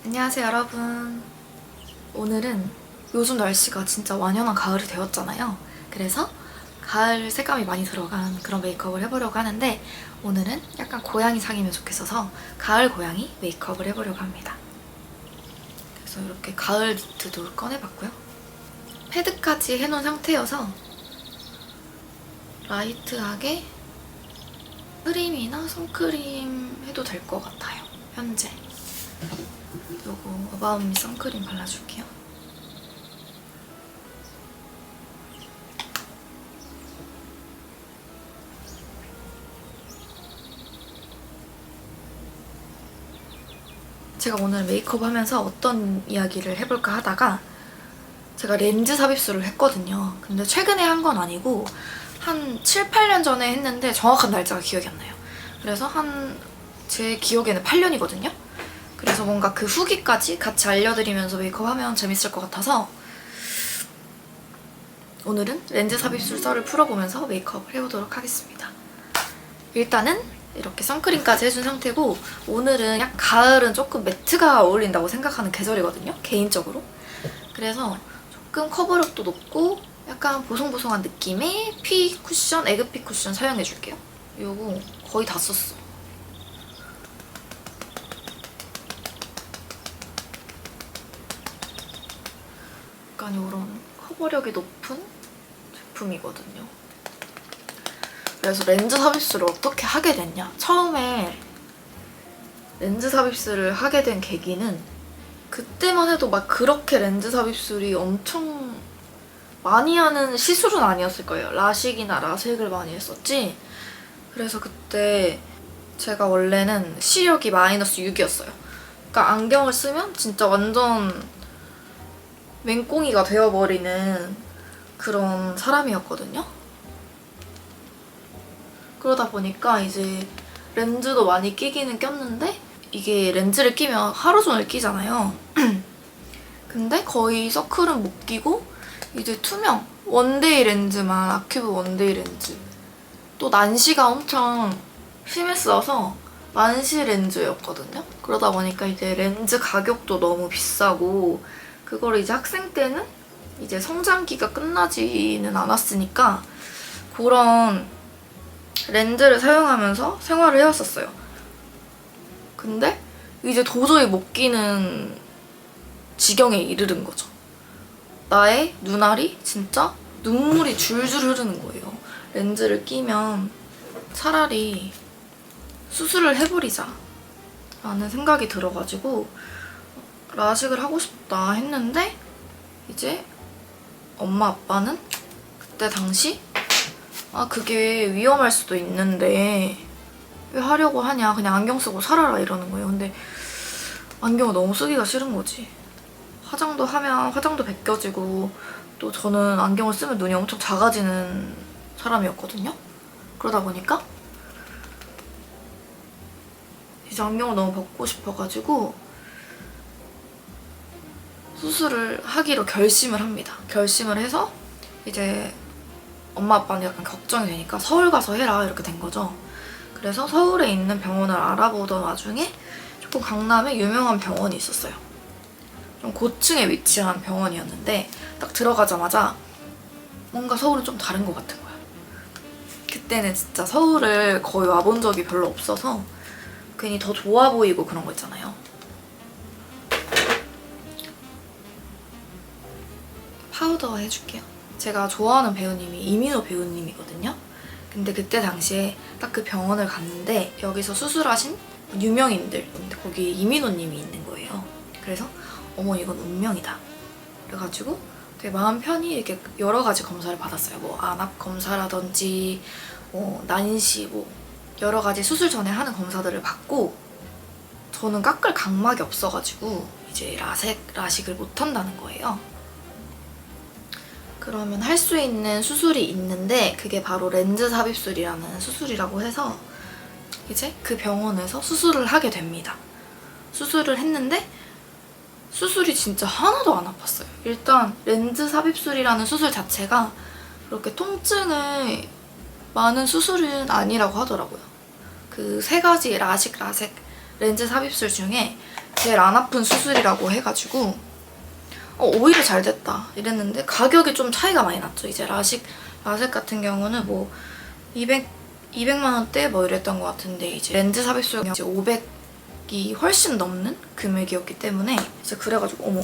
안녕하세요 여러분. 오늘은 요즘 날씨가 진짜 완연한 가을이 되었잖아요. 그래서 가을 색감이 많이 들어간 그런 메이크업을 해보려고 하는데 오늘은 약간 고양이상이면 좋겠어서 가을 고양이 메이크업을 해보려고 합니다. 그래서 이렇게 가을 니트도 꺼내봤고요. 패드까지 해놓은 상태여서 라이트하게 크림이나 선크림 해도 될 것 같아요. 현재 요거 어바웃미 선크림 발라줄게요. 제가 오늘 메이크업 하면서 어떤 이야기를 해볼까 하다가 제가 렌즈 삽입술을 했거든요. 근데 최근에 한 건 아니고 한 7, 8년 전에 했는데 정확한 날짜가 기억이 안 나요. 그래서 제 기억에는 8년이거든요. 그래서 뭔가 그 후기까지 같이 알려드리면서 메이크업하면 재밌을 것 같아서 오늘은 렌즈 삽입술 썰을 풀어보면서 메이크업을 해보도록 하겠습니다. 일단은 이렇게 선크림까지 해준 상태고 오늘은 약간 가을은 조금 매트가 어울린다고 생각하는 계절이거든요, 개인적으로. 그래서 조금 커버력도 높고 약간 보송보송한 느낌의 피 쿠션, 에그피 쿠션 사용해줄게요. 이거 거의 다 썼어. 약간 이런 커버력이 높은 제품이거든요. 그래서 렌즈 삽입술을 어떻게 하게 됐냐? 처음에 렌즈 삽입술을 하게 된 계기는 그때만 해도 막 그렇게 렌즈 삽입술이 엄청 많이 하는 시술은 아니었을 거예요. 라식이나 라섹을 많이 했었지. 그래서 그때 제가 원래는 시력이 마이너스 6이었어요. 그러니까 안경을 쓰면 진짜 완전 맹꽁이가 되어버리는 그런 사람이었거든요. 그러다 보니까 이제 렌즈도 많이 끼기는 꼈는데 이게 렌즈를 끼면 하루 종일 끼잖아요. 근데 거의 서클은 못 끼고 이제 투명 원데이 렌즈만, 아큐브 원데이 렌즈. 또 난시가 엄청 심했어서 만시 렌즈였거든요. 그러다 보니까 이제 렌즈 가격도 너무 비싸고 그거를 이제 학생 때는 이제 성장기가 끝나지는 않았으니까 그런 렌즈를 사용하면서 생활을 해왔었어요. 근데 이제 도저히 못 끼는 지경에 이르는 거죠. 나의 눈알이 진짜 눈물이 줄줄 흐르는 거예요. 렌즈를 끼면 차라리 수술을 해버리자 라는 생각이 들어가지고 라식을 하고 싶다 했는데 이제 엄마 아빠는 그때 당시 그게 위험할 수도 있는데 왜 하려고 하냐, 그냥 안경 쓰고 살아라 이러는 거예요. 근데 안경을 너무 쓰기가 싫은 거지. 화장도 하면 화장도 벗겨지고 또 저는 안경을 쓰면 눈이 엄청 작아지는 사람이었거든요. 그러다 보니까 이제 안경을 너무 벗고 싶어가지고 수술을 하기로 결심을 합니다. 결심을 해서 이제 엄마 아빠는 약간 걱정이 되니까 서울 가서 해라 이렇게 된 거죠. 그래서 서울에 있는 병원을 알아보던 와중에 조금 강남에 유명한 병원이 있었어요. 좀 고층에 위치한 병원이었는데 딱 들어가자마자 뭔가 서울은 좀 다른 것 같은 거야. 그때는 진짜 서울을 거의 와본 적이 별로 없어서 괜히 더 좋아 보이고 그런 거 있잖아요. 파우더 해줄게요. 제가 좋아하는 배우님이 이민호 배우님이거든요. 근데 그때 당시에 딱 그 병원을 갔는데 여기서 수술하신 유명인들, 근데 거기 이민호님이 있는 거예요. 그래서 어머 이건 운명이다. 그래가지고 되게 마음 편히 이렇게 여러 가지 검사를 받았어요. 뭐 안압 검사라든지 뭐 난시 뭐 여러 가지 수술 전에 하는 검사들을 받고 저는 깎을 각막이 없어가지고 이제 라식을 못 한다는 거예요. 그러면 할 수 있는 수술이 있는데 그게 바로 렌즈 삽입술이라는 수술이라고 해서 이제 그 병원에서 수술을 하게 됩니다. 수술을 했는데 수술이 진짜 하나도 안 아팠어요. 일단 렌즈 삽입술이라는 수술 자체가 그렇게 통증을 많은 수술은 아니라고 하더라고요. 그 3가지 라식, 라섹, 렌즈 삽입술 중에 제일 안 아픈 수술이라고 해가지고 오히려 잘 됐다 이랬는데 가격이 좀 차이가 많이 났죠. 이제 라식 같은 경우는 뭐 200만 원대 뭐 이랬던 것 같은데 이제 렌즈 삽입술 이제 500이 훨씬 넘는 금액이었기 때문에 이제 그래가지고 어머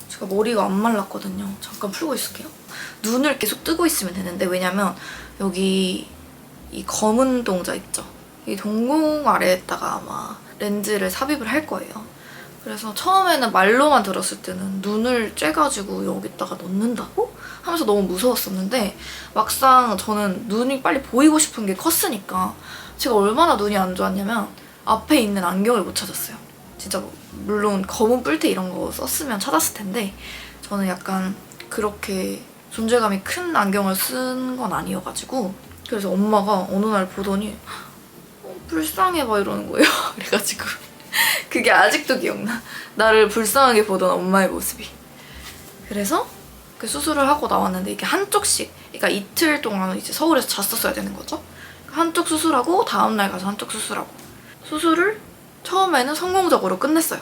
제가 머리가 안 말랐거든요. 잠깐 풀고 있을게요. 눈을 계속 뜨고 있으면 되는데 왜냐면 여기 이 검은 동자 있죠? 이 동공 아래에다가 아마 렌즈를 삽입을 할 거예요. 그래서 처음에는 말로만 들었을 때는 눈을 쬐가지고 여기다가 넣는다고? 하면서 너무 무서웠었는데 막상 저는 눈이 빨리 보이고 싶은 게 컸으니까 제가 얼마나 눈이 안 좋았냐면 앞에 있는 안경을 못 찾았어요. 진짜 뭐 물론 검은 뿔테 이런 거 썼으면 찾았을 텐데 저는 약간 그렇게 존재감이 큰 안경을 쓴 건 아니어가지고 그래서 엄마가 어느 날 보더니 불쌍해 봐 이러는 거예요. 그래가지고 그게 아직도 기억나. 나를 불쌍하게 보던 엄마의 모습이. 그래서 그 수술을 하고 나왔는데 이게 한쪽씩 그러니까 이틀 동안 이제 서울에서 잤었어야 되는 거죠. 한쪽 수술하고 다음날 가서 한쪽 수술하고 수술을 처음에는 성공적으로 끝냈어요.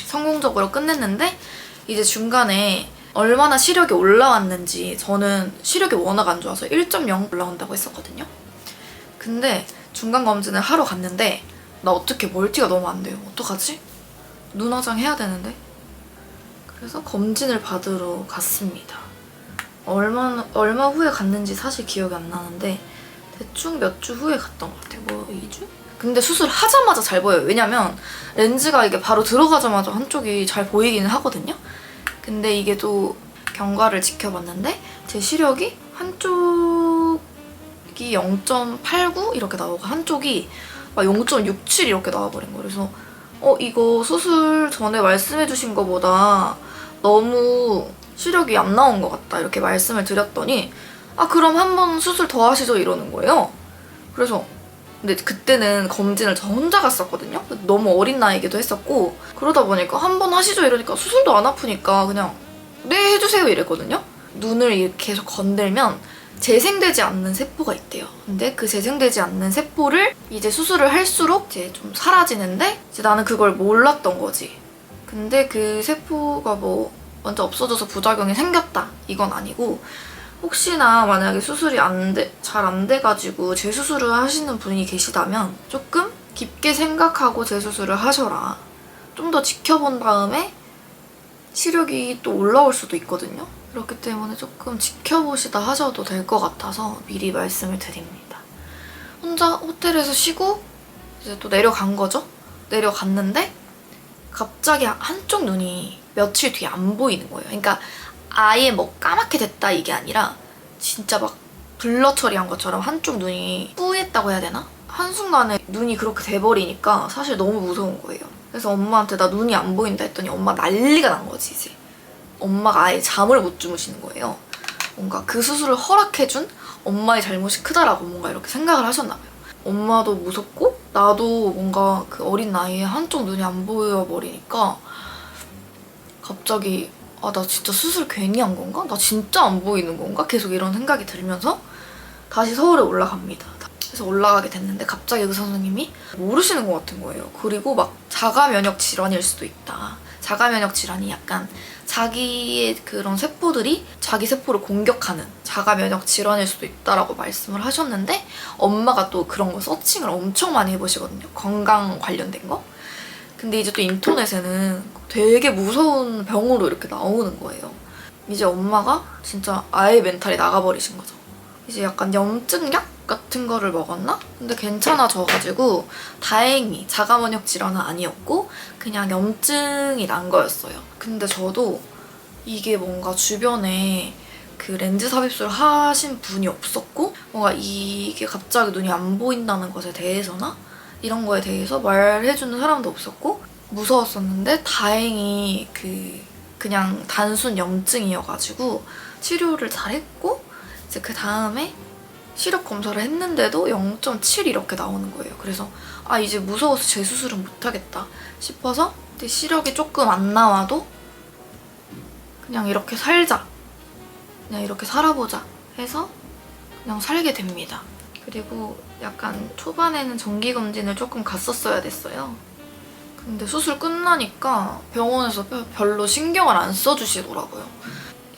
성공적으로 끝냈는데 이제 중간에 얼마나 시력이 올라왔는지 저는 시력이 워낙 안 좋아서 1.0 올라온다고 했었거든요. 근데 중간 검진을 하러 갔는데 나 어떻게 멀티가 너무 안 돼요. 어떡하지? 눈 화장 해야 되는데. 그래서 검진을 받으러 갔습니다. 얼마 후에 갔는지 사실 기억이 안 나는데 대충 몇 주 후에 갔던 것 같아요. 뭐 2주? 근데 수술하자마자 잘 보여요. 왜냐면 렌즈가 이게 바로 들어가자마자 한쪽이 잘 보이기는 하거든요. 근데 이게 또 경과를 지켜봤는데 제 시력이 한쪽이 0.89 이렇게 나오고 한쪽이 막 0.67 이렇게 나와버린 거예요. 그래서 이거 수술 전에 말씀해주신 거보다 너무 시력이 안 나온 것 같다 이렇게 말씀을 드렸더니 그럼 한 번 수술 더 하시죠 이러는 거예요. 그래서 근데 그때는 검진을 저 혼자 갔었거든요. 너무 어린 나이기도 했었고 그러다 보니까 한 번 하시죠 이러니까 수술도 안 아프니까 그냥 네 해주세요 이랬거든요. 눈을 이렇게 계속 건들면 재생되지 않는 세포가 있대요. 근데 그 재생되지 않는 세포를 이제 수술을 할수록 이제 좀 사라지는데 이제 나는 그걸 몰랐던 거지. 근데 그 세포가 뭐 먼저 없어져서 부작용이 생겼다 이건 아니고 혹시나 만약에 수술이 잘 안 돼가지고 재수술을 하시는 분이 계시다면 조금 깊게 생각하고 재수술을 하셔라. 좀 더 지켜본 다음에 시력이 또 올라올 수도 있거든요. 그렇기 때문에 조금 지켜보시다 하셔도 될 것 같아서 미리 말씀을 드립니다. 혼자 호텔에서 쉬고 이제 또 내려간 거죠. 내려갔는데 갑자기 한쪽 눈이 며칠 뒤에 안 보이는 거예요. 그러니까 아예 뭐 까맣게 됐다 이게 아니라 진짜 막 블러 처리한 것처럼 한쪽 눈이 뿌였다고 해야 되나? 한순간에 눈이 그렇게 돼버리니까 사실 너무 무서운 거예요. 그래서 엄마한테 나 눈이 안 보인다 했더니 엄마 난리가 난 거지 이제. 엄마가 아예 잠을 못 주무시는 거예요. 뭔가 그 수술을 허락해준 엄마의 잘못이 크다라고 뭔가 이렇게 생각을 하셨나 봐요. 엄마도 무섭고 나도 뭔가 그 어린 나이에 한쪽 눈이 안 보여버리니까 갑자기 나 진짜 수술 괜히 한 건가? 나 진짜 안 보이는 건가? 계속 이런 생각이 들면서 다시 서울에 올라갑니다. 그래서 올라가게 됐는데 갑자기 의사 선생님이 모르시는 것 같은 거예요. 그리고 막 자가 면역 질환일 수도 있다. 자가 면역 질환이 약간 자기의 그런 세포들이 자기 세포를 공격하는 자가 면역 질환일 수도 있다라고 말씀을 하셨는데 엄마가 또 그런 거 서칭을 엄청 많이 해보시거든요. 건강 관련된 거. 근데 이제 또 인터넷에는 되게 무서운 병으로 이렇게 나오는 거예요. 이제 엄마가 진짜 아예 멘탈이 나가버리신 거죠. 이제 약간 염증약 같은 거를 먹었나? 근데 괜찮아져가지고 다행히 자가면역 질환은 아니었고 그냥 염증이 난 거였어요. 근데 저도 이게 뭔가 주변에 그 렌즈 삽입술 하신 분이 없었고 뭔가 이게 갑자기 눈이 안 보인다는 것에 대해서나 이런 거에 대해서 말해주는 사람도 없었고 무서웠었는데 다행히 그냥 단순 염증이어가지고 치료를 잘했고 이제 그 다음에 시력 검사를 했는데도 0.7 이렇게 나오는 거예요. 그래서 이제 무서워서 재수술은 못하겠다 싶어서 시력이 조금 안 나와도 그냥 이렇게 살자. 그냥 이렇게 살아보자 해서 그냥 살게 됩니다. 그리고 약간 초반에는 정기검진을 조금 갔었어야 됐어요. 근데 수술 끝나니까 병원에서 별로 신경을 안 써주시더라고요.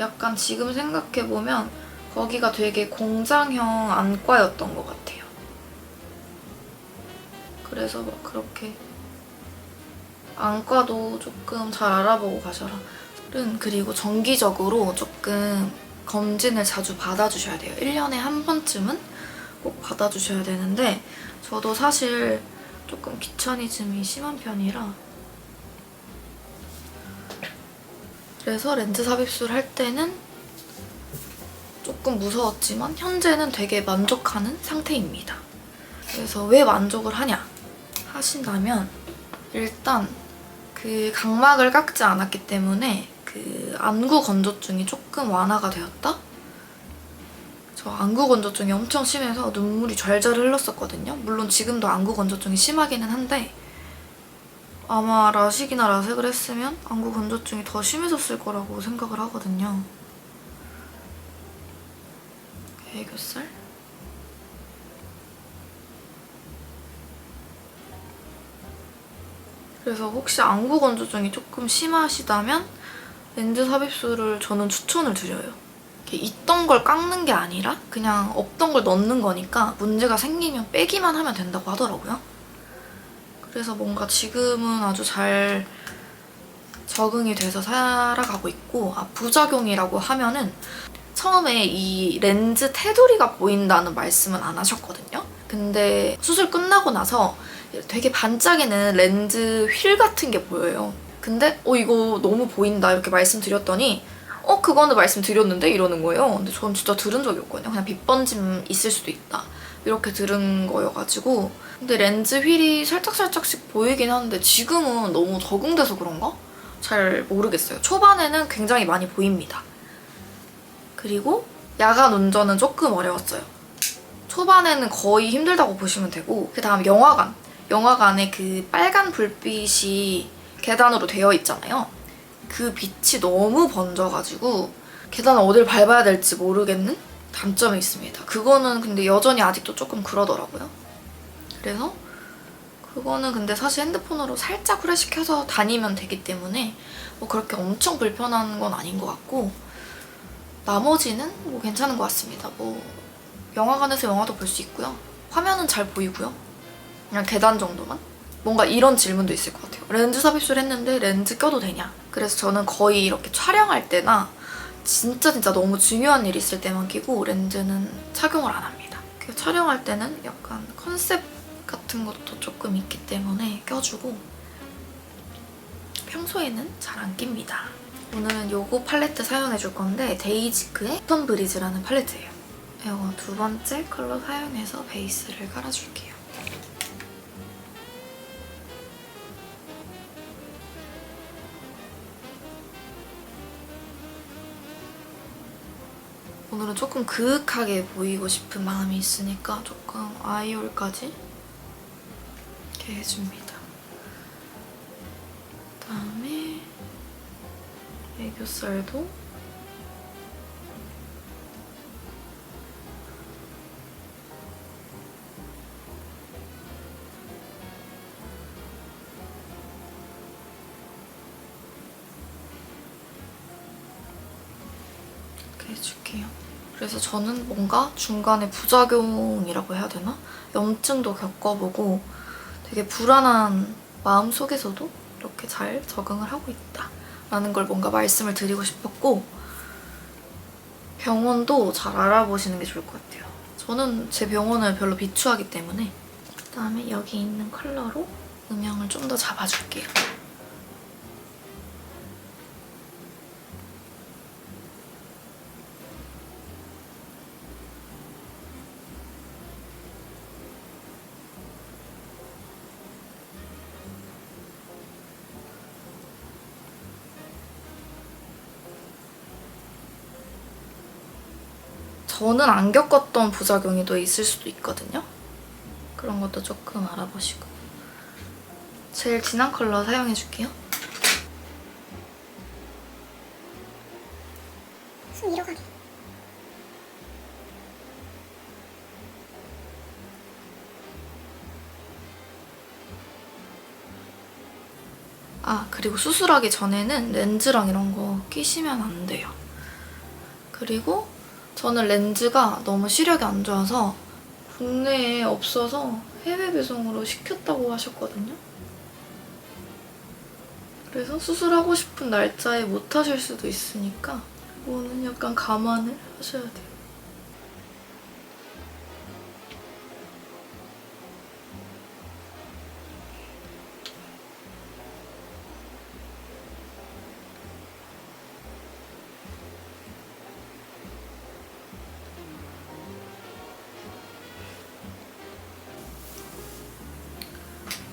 약간 지금 생각해보면 거기가 되게 공장형 안과였던 것 같아요. 그래서 막 그렇게 안과도 조금 잘 알아보고 가셔라. 그리고 정기적으로 조금 검진을 자주 받아주셔야 돼요. 1년에 한 번쯤은 꼭 받아주셔야 되는데 저도 사실 조금 귀차니즘이 심한 편이라 그래서 렌즈 삽입술 할 때는 조금 무서웠지만 현재는 되게 만족하는 상태입니다. 그래서 왜 만족을 하냐 하신다면 일단 그 각막을 깎지 않았기 때문에 그 안구 건조증이 조금 완화가 되었다? 저 안구 건조증이 엄청 심해서 눈물이 절절 흘렀었거든요. 물론 지금도 안구 건조증이 심하기는 한데 아마 라식이나 라섹을 했으면 안구 건조증이 더 심해졌을 거라고 생각을 하거든요. 애교살? 그래서 혹시 안구 건조증이 조금 심하시다면 렌즈 삽입술을 저는 추천을 드려요. 있던 걸 깎는 게 아니라 그냥 없던 걸 넣는 거니까 문제가 생기면 빼기만 하면 된다고 하더라고요. 그래서 뭔가 지금은 아주 잘 적응이 돼서 살아가고 있고 부작용이라고 하면은 처음에 이 렌즈 테두리가 보인다는 말씀은 안 하셨거든요. 근데 수술 끝나고 나서 되게 반짝이는 렌즈 휠 같은 게 보여요. 근데 이거 너무 보인다 이렇게 말씀드렸더니 그거는 말씀드렸는데 이러는 거예요. 근데 전 진짜 들은 적이 없거든요. 그냥 빛번짐 있을 수도 있다 이렇게 들은 거여가지고 근데 렌즈 휠이 살짝살짝씩 보이긴 하는데 지금은 너무 적응돼서 그런가? 잘 모르겠어요. 초반에는 굉장히 많이 보입니다. 그리고 야간 운전은 조금 어려웠어요. 초반에는 거의 힘들다고 보시면 되고 그 다음 영화관. 영화관에 그 빨간 불빛이 계단으로 되어 있잖아요. 그 빛이 너무 번져가지고 계단을 어딜 밟아야 될지 모르겠는 단점이 있습니다. 그거는 근데 여전히 아직도 조금 그러더라고요. 그래서 그거는 근데 사실 핸드폰으로 살짝 후레시켜서 다니면 되기 때문에 뭐 그렇게 엄청 불편한 건 아닌 것 같고 나머지는 뭐 괜찮은 것 같습니다. 뭐 영화관에서 영화도 볼 수 있고요. 화면은 잘 보이고요. 그냥 계단 정도만. 뭔가 이런 질문도 있을 것 같아요. 렌즈 삽입술 했는데 렌즈 껴도 되냐? 그래서 저는 거의 이렇게 촬영할 때나 진짜 너무 중요한 일 있을 때만 끼고 렌즈는 착용을 안 합니다. 촬영할 때는 약간 컨셉 같은 것도 조금 있기 때문에 껴주고 평소에는 잘 안 낍니다. 오늘은 요거 팔레트 사용해줄 건데 데이지크의 톤 브리즈라는 팔레트예요. 이거 두 번째 컬러 사용해서 베이스를 깔아줄게요. 오늘은 조금 그윽하게 보이고 싶은 마음이 있으니까 조금 아이홀까지 이렇게 해줍니다. 그다음에 애교살도 이렇게 해줄게요. 그래서 저는 뭔가 중간에 부작용이라고 해야 되나? 염증도 겪어보고 되게 불안한 마음 속에서도 이렇게 잘 적응을 하고 있다 라는 걸 뭔가 말씀을 드리고 싶었고 병원도 잘 알아보시는 게 좋을 것 같아요. 저는 제 병원을 별로 비추하기 때문에 그다음에 여기 있는 컬러로 음영을 좀 더 잡아줄게요. 저는 안 겪었던 부작용이 또 있을 수도 있거든요. 그런 것도 조금 알아보시고. 제일 진한 컬러 사용해줄게요. 숨 위로 가기. 아, 그리고 수술하기 전에는 렌즈랑 이런 거 끼시면 안 돼요. 그리고 저는 렌즈가 너무 시력이 안 좋아서 국내에 없어서 해외 배송으로 시켰다고 하셨거든요. 그래서 수술하고 싶은 날짜에 못 하실 수도 있으니까 이거는 약간 감안을 하셔야 돼요.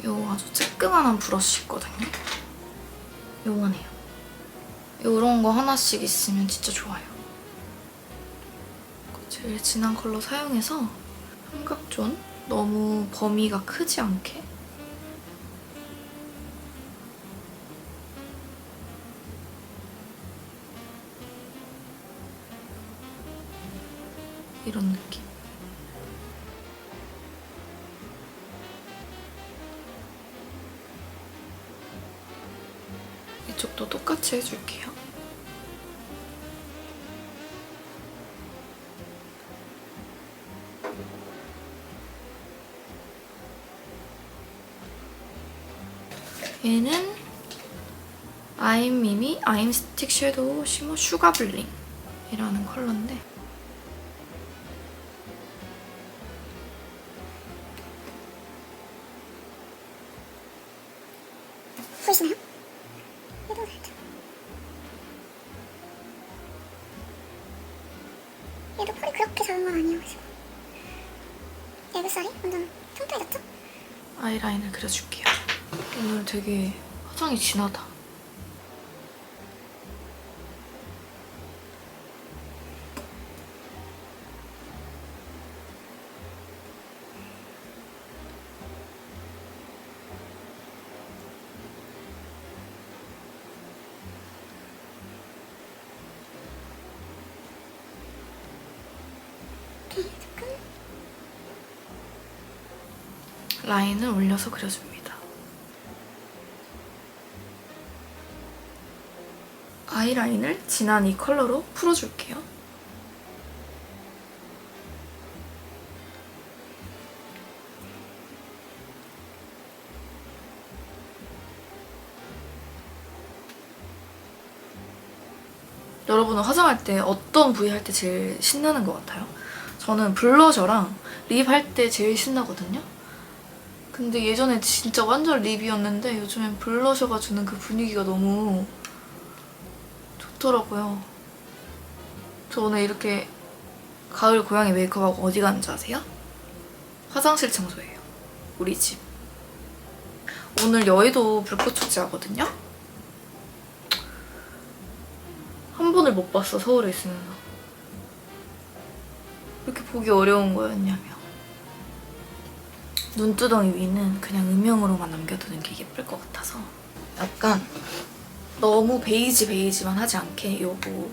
요 아주 쬐끄만한 브러쉬 있거든요. 요만해요. 요런 거 하나씩 있으면 진짜 좋아요. 제일 진한 컬러 사용해서 삼각존 너무 범위가 크지 않게 이런 느낌. 이쪽도 똑같이 해줄게요. 얘는 아임미미 아임스틱 섀도우 쉬머 슈가 블링 이라는 컬러인데 보이시나요? 얘도 살짝. 얘도 펄이 그렇게 작은 건 아니어가지고 애교살이 완전 통통해졌죠? 아이라인을 그려줄게요. 오늘 되게 화장이 진하다. 라인을 올려서 그려줍니다. 아이라인을 진한 이 컬러로 풀어줄게요. 여러분은 화장할 때 어떤 부위 할 때 제일 신나는 것 같아요? 저는 블러셔랑 립 할 때 제일 신나거든요? 근데 예전에 진짜 완전 립이었는데 요즘엔 블러셔가 주는 그 분위기가 너무 좋더라고요. 저 오늘 이렇게 가을 고양이 메이크업하고 어디 가는지 아세요? 화장실 청소예요. 우리 집. 오늘 여의도 불꽃축제 하거든요? 한 번을 못 봤어, 서울에 있으면서. 왜 이렇게 보기 어려운 거였냐면 눈두덩이 위는 그냥 음영으로만 남겨두는 게 예쁠 것 같아서 약간 너무 베이지만 하지 않게 요거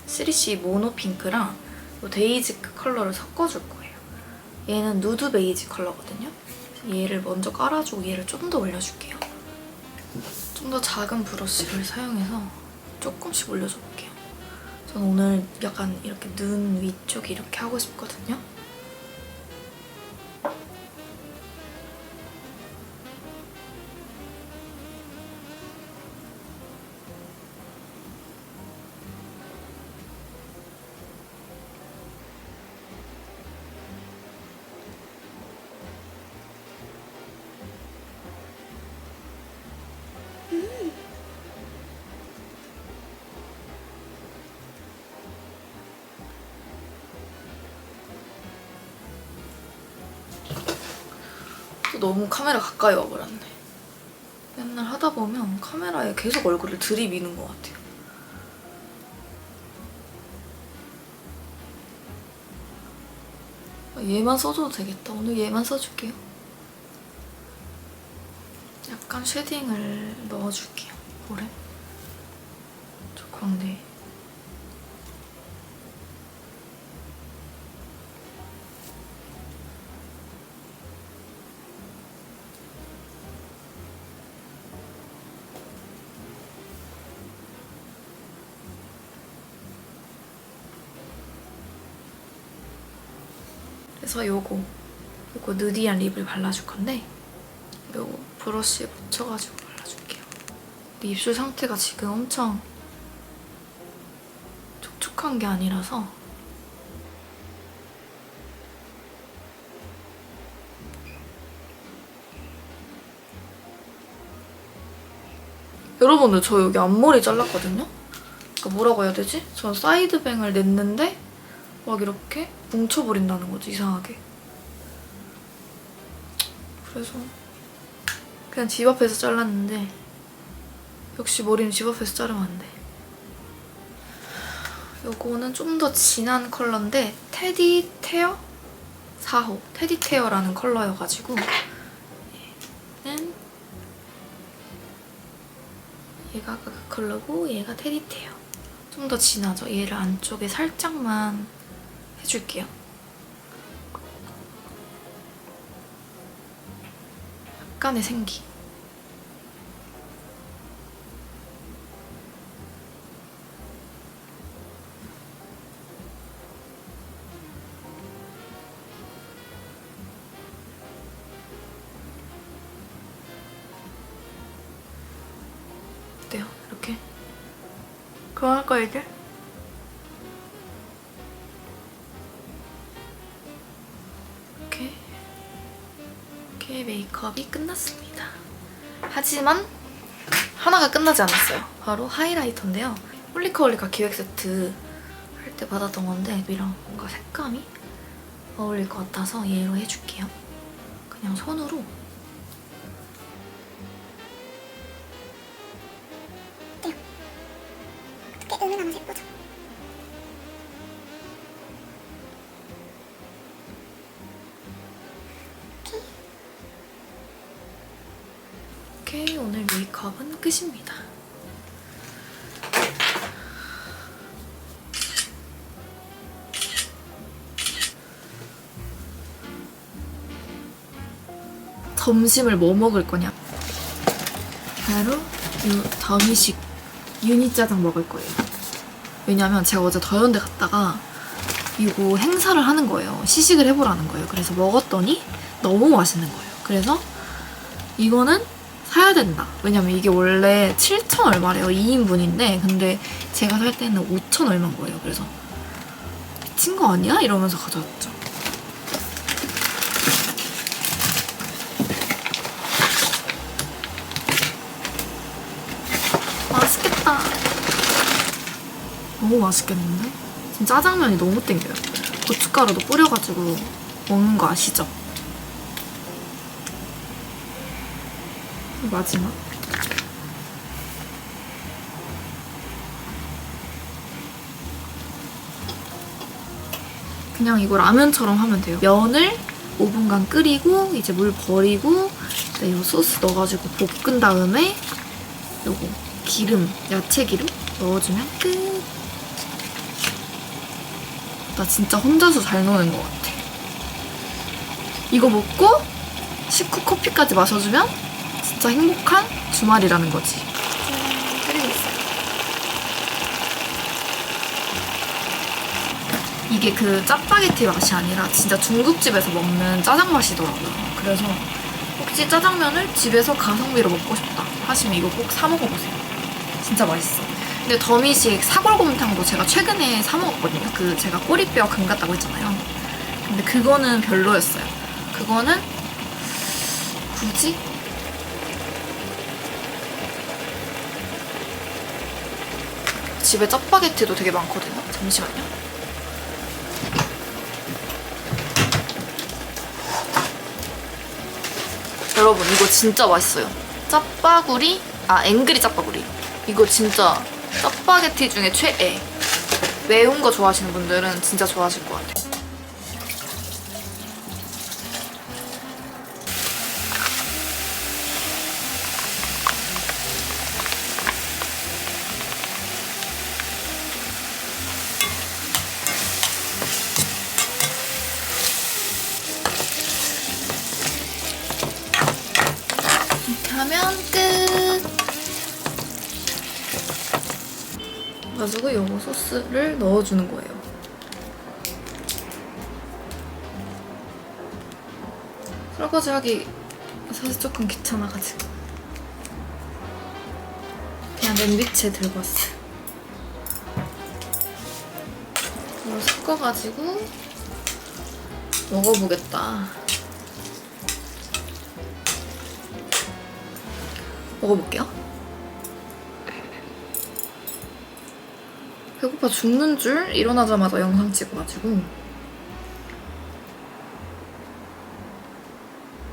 3C 모노 핑크랑 요 데이지 컬러를 섞어줄 거예요. 얘는 누드 베이지 컬러거든요. 얘를 먼저 깔아주고 얘를 좀 더 올려줄게요. 좀 더 작은 브러쉬를 사용해서 조금씩 올려줘 볼게요. 저는 오늘 약간 이렇게 눈 위쪽 이렇게 하고 싶거든요. 또 너무 카메라 가까이 와버렸네. 맨날 하다 보면 카메라에 계속 얼굴을 들이미는 것 같아요. 얘만 써줘도 되겠다. 오늘 얘만 써줄게요. 약간 쉐딩을 넣어줄게요. 볼에. 저 광대. 그래서 요거 누디한 립을 발라줄 건데 요거 브러쉬에 묻혀가지고 발라줄게요. 근데 입술 상태가 지금 엄청 촉촉한 게 아니라서 여러분들 저 여기 앞머리 잘랐거든요? 그러니까 뭐라고 해야 되지? 저 사이드뱅을 냈는데 막 이렇게 뭉쳐버린다는 거지, 이상하게. 그래서 그냥 집 앞에서 잘랐는데 역시 머리는 집 앞에서 자르면 안 돼. 요거는 좀 더 진한 컬러인데 테디 테어 4호 테디 테어라는 컬러여가지고 얘는 얘가 아까 그 컬러고 얘가 테디 테어. 좀 더 진하죠? 얘를 안쪽에 살짝만 해줄게요. 약간의 생기. 어때요? 이렇게? 그만할까 이제? 이렇게 메이크업이 끝났습니다. 하지만 하나가 끝나지 않았어요. 바로 하이라이터인데요. 홀리카홀리카 기획 세트 할 때 받았던 건데 이랑 뭔가 색감이 어울릴 것 같아서 얘로 해줄게요. 그냥 손으로 어떻게 은은하면 예쁘죠? 이렇게 오늘 메이크업은 끝입니다. 점심을 뭐 먹을 거냐? 바로 이 더미식 유니짜장 먹을 거예요. 왜냐면 제가 어제 더현대 갔다가 이거 행사를 하는 거예요. 시식을 해보라는 거예요. 그래서 먹었더니 너무 맛있는 거예요. 그래서 이거는 사야 된다. 왜냐면 이게 원래 7,000 얼마래요. 2인분인데 근데 제가 살 때는 5,000 얼마인 거예요. 그래서 미친 거 아니야? 이러면서 가져왔죠. 맛있겠다. 너무 맛있겠는데? 지금 짜장면이 너무 땡겨요. 고춧가루도 뿌려가지고 먹는 거 아시죠? 마지막. 그냥 이거 라면처럼 하면 돼요. 면을 5분간 끓이고 이제 물 버리고 이 소스 넣어가지고 볶은 다음에 요거 기름, 야채 기름 넣어주면 끝. 나 진짜 혼자서 잘 노는 것 같아. 이거 먹고 식후 커피까지 마셔주면 진짜 행복한 주말이라는 거지. 끓이고 있어요. 이게 그 짜파게티 맛이 아니라 진짜 중국집에서 먹는 짜장 맛이더라고요. 그래서 혹시 짜장면을 집에서 가성비로 먹고 싶다 하시면 이거 꼭 사 먹어보세요. 진짜 맛있어. 근데 더미식 사골곰탕도 제가 최근에 사 먹었거든요. 그 제가 꼬리뼈 금 같다고 했잖아요. 근데 그거는 별로였어요. 그거는 굳이 집에 짜파게티도 되게 많거든요. 잠시만요. 여러분 이거 진짜 맛있어요. 짜파구리, 앵그리 짜파구리. 이거 진짜 짜파게티 중에 최애. 매운 거 좋아하시는 분들은 진짜 좋아하실 것 같아요. 이렇게 하면 끝! 가지고 요거 소스를 넣어주는 거예요. 설거지 하기 사실 조금 귀찮아가지고 그냥 냄비채 들고 왔어요. 이걸 섞어가지고 먹어보겠다. 먹어볼게요. 배고파 죽는 줄 일어나자마자 영상 찍어가지고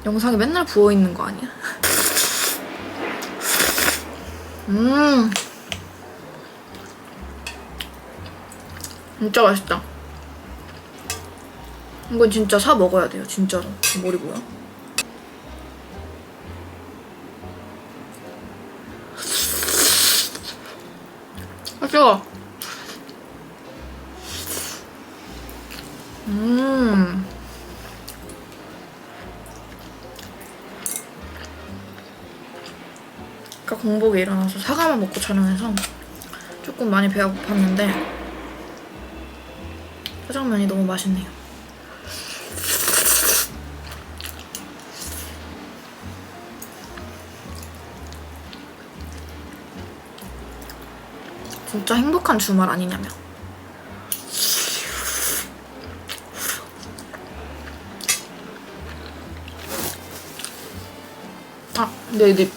영상에 맨날 부어있는 거 아니야? 진짜 맛있다. 이건 진짜 사 먹어야 돼요, 진짜로. 머리 뭐야? 아, 뜨거워. 아까 공복에 일어나서 사과만 먹고 촬영해서 조금 많이 배가 고팠는데 짜장면이 너무 맛있네요. 진짜 행복한 주말 아니냐며. 아, 네, 네.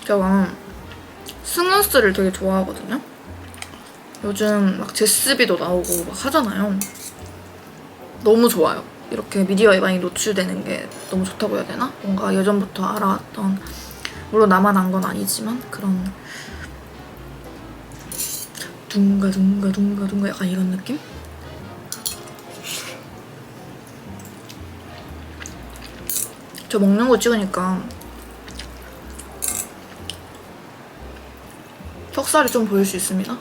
제가 스누스를 되게 좋아하거든요. 요즘 막 제스비도 나오고 막 하잖아요. 너무 좋아요. 이렇게 미디어에 많이 노출되는 게 너무 좋다고 해야 되나? 뭔가 예전부터 알아왔던, 물론 나만 안 건 아니지만 그런 둥가 약간 이런 느낌? 저 먹는 거 찍으니까 턱살이 좀 보일 수 있습니다.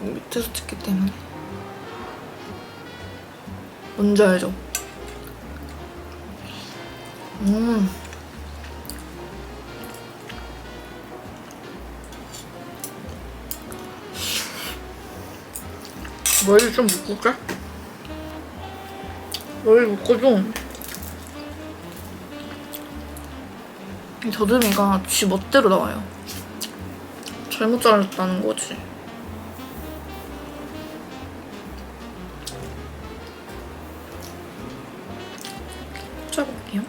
밑에서 찍기 때문에. 뭔지 알죠? 머리 좀 묶을까? 머리 묶어도 이 더듬이가 쥐 멋대로 나와요. 잘못 잘랐다는 거지. 짜볼게요.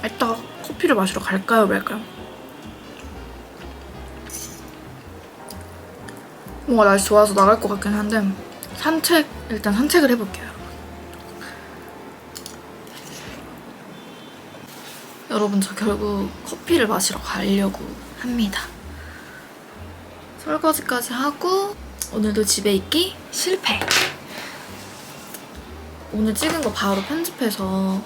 이따가 커피를 마시러 갈까요, 말까요? 뭔가 날씨 좋아서 나갈 것 같긴 한데 일단 산책을 해볼게요. 여러분, 저 결국 커피를 마시러 가려고 합니다. 설거지까지 하고 오늘도 집에 있기 실패. 오늘 찍은 거 바로 편집해서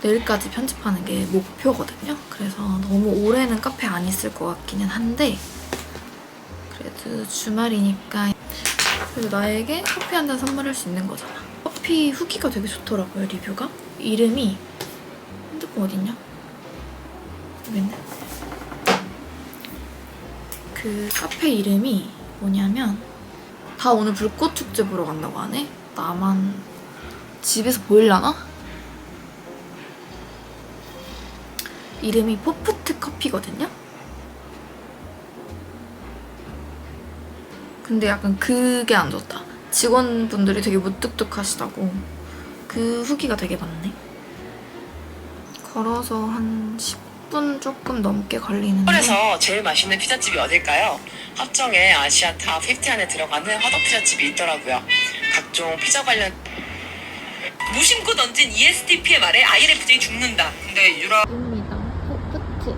내일까지 편집하는 게 목표거든요. 그래서 너무 오래는 카페 안 있을 것 같기는 한데 그래도 주말이니까 그래도 나에게 커피 한 잔 선물할 수 있는 거잖아. 커피 후기가 되게 좋더라고요, 리뷰가. 이름이 핸드폰 어딨냐? 여기 있네. 그 카페 이름이 뭐냐면 다 오늘 불꽃 축제 보러 간다고 하네? 나만 집에서 보일라나? 이름이 포프트 커피거든요? 근데 약간 그게 안 좋다. 직원분들이 되게 무뚝뚝하시다고. 그 후기가 되게 많네. 걸어서 한 10분 조금 넘게 걸리는데 서울에서 제일 맛있는 피자집이 어딜까요? 합정에 아시아탑 50 안에 들어가는 화덕 피자집이 있더라고요. 각종 피자 관련 무심코 던진 ESTP의 말에 INFJ 죽는다. 근데 유라 입니다. 포프트.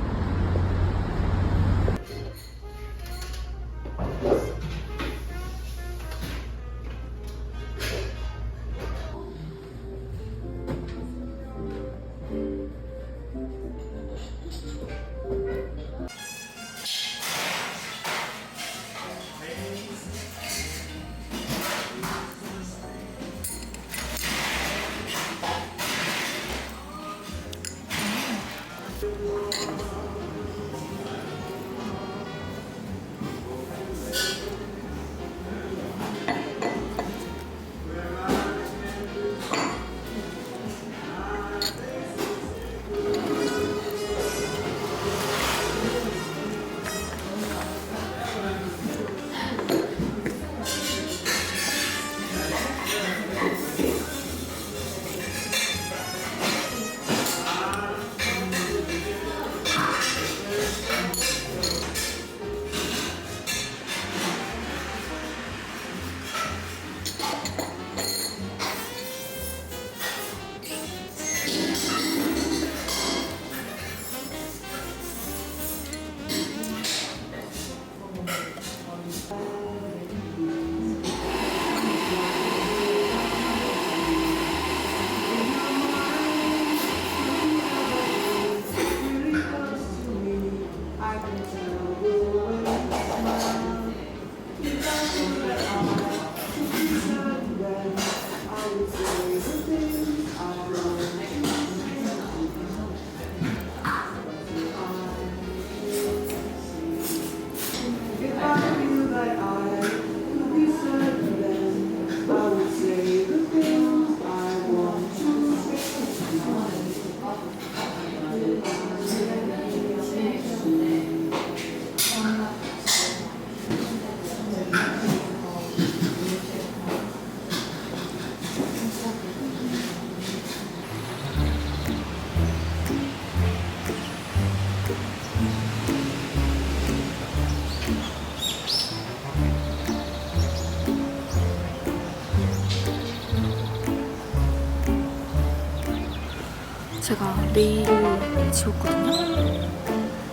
제가 내일을 지웠거든요.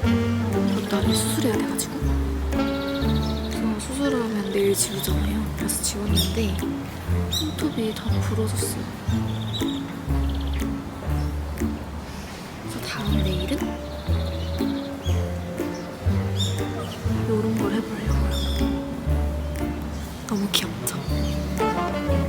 이번 달에 수술해야 돼가지고. 그래서 수술하면 내일 지우잖아요. 그래서 지웠는데 손톱이 다 부러졌어요. 그래서 다음 내일은 이런 걸 해보려고요. 너무 귀엽죠?